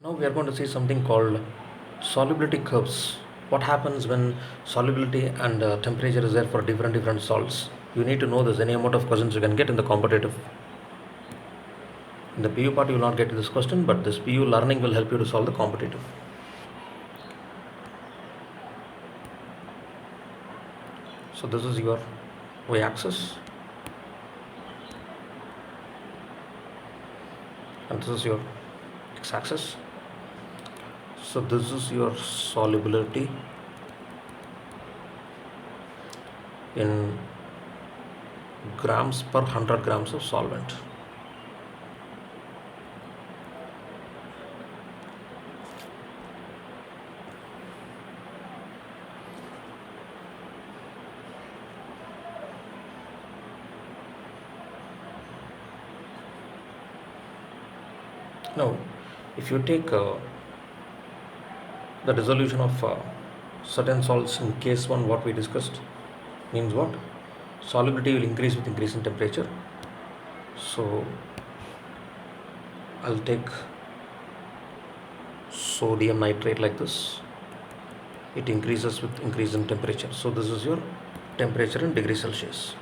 Now we are going to see something called solubility curves. What happens when solubility and temperature is there for different salts? You need to know this. Any amount of questions you can get in the competitive. In the PU part, you will not get this question, but this PU learning will help you to solve the competitive. So this is your y-axis, and this is your x-axis. So this is your solubility in grams per 100 grams of solvent. Now, if you take the dissolution of certain salts in case 1, what we discussed means what? Solubility will increase with increase in temperature. So I'll take sodium nitrate like this. It increases with increase in temperature. So this is your temperature in degrees Celsius.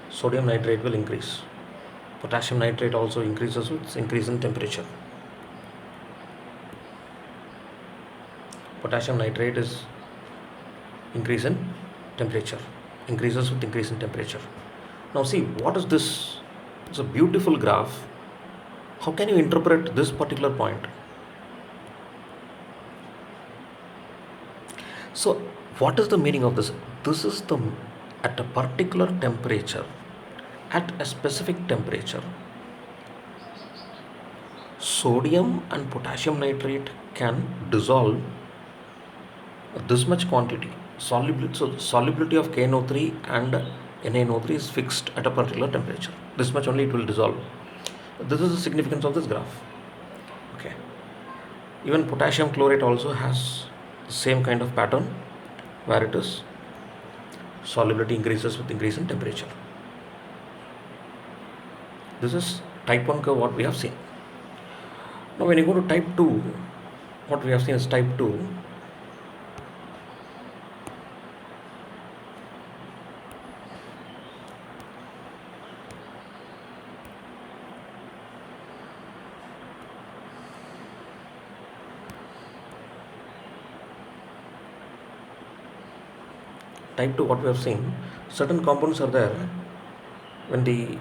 Sodium nitrate will increase. Potassium nitrate also increases with increase in temperature. Potassium nitrate is increase in temperature, increases with increase in temperature. Now see, what is this? It's a beautiful graph. How can you interpret this particular point? So what is the meaning of this? This is at a particular temperature, at a specific temperature, sodium and potassium nitrate can dissolve this much quantity. Solubility of KNO3 and NaNO3 is fixed at a particular temperature. This much only it will dissolve. This is the significance of this graph. Okay. Even potassium chlorate also has the same kind of pattern where it is solubility increases with increase in temperature. This is type 1 curve what we have seen. Now when you go to type 2, what we have seen is type 2. Type 2, what we have seen, certain compounds are there. When the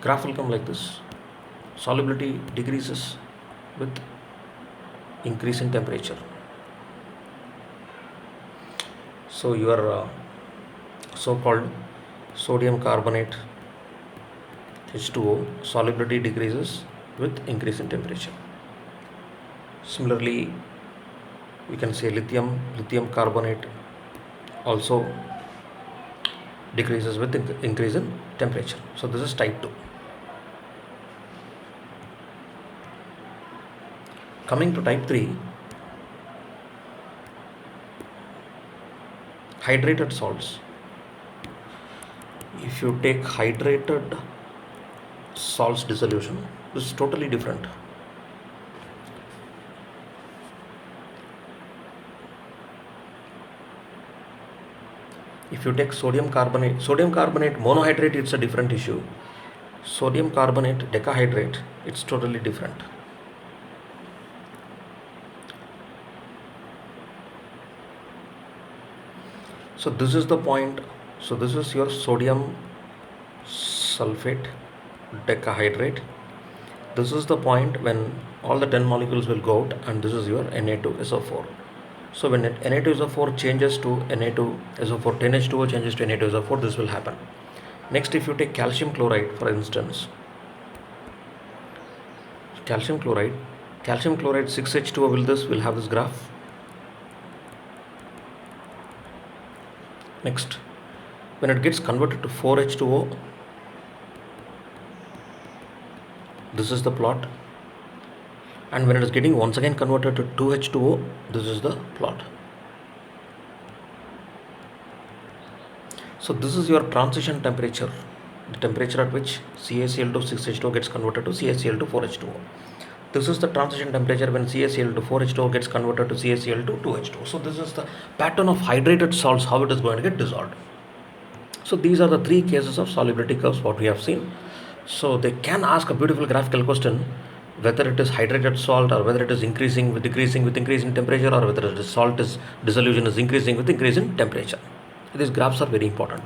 graph will come like this, solubility decreases with increase in temperature. So your so-called sodium carbonate H2O solubility decreases with increase in temperature. Similarly, we can say lithium carbonate also decreases with increase in temperature. So this is type 2. Coming to type 3, hydrated salts. If you take hydrated salts dissolution, this is totally different. If you take sodium carbonate monohydrate, it's a different issue. Sodium carbonate decahydrate, it's totally different. So this is the point. So this is your sodium sulfate decahydrate. This is the point when all the 10 molecules will go out, and this is your Na2SO4. So when Na2SO4 changes to Na2SO4, 10H2O changes to Na2SO4, this will happen. Next, if you take calcium chloride, for instance, calcium chloride 6H2O will have this graph. Next, when it gets converted to 4H2O, this is the plot. And when it is getting once again converted to 2H2O, this is the plot. So this is your transition temperature the temperature at which CaCl2 6H2O gets converted to CaCl2 4H2O. This is the transition temperature when CaCl2 4H2O gets converted to CaCl2 2H2O. So this is the pattern of hydrated salts, how it is going to get dissolved. So these are the three cases of solubility curves what we have seen. So they can ask a beautiful graphical question, whether it is hydrated salt or whether it is increasing with decreasing with increasing temperature, or whether the salt is dissolution is increasing with increase in temperature. These graphs are very important.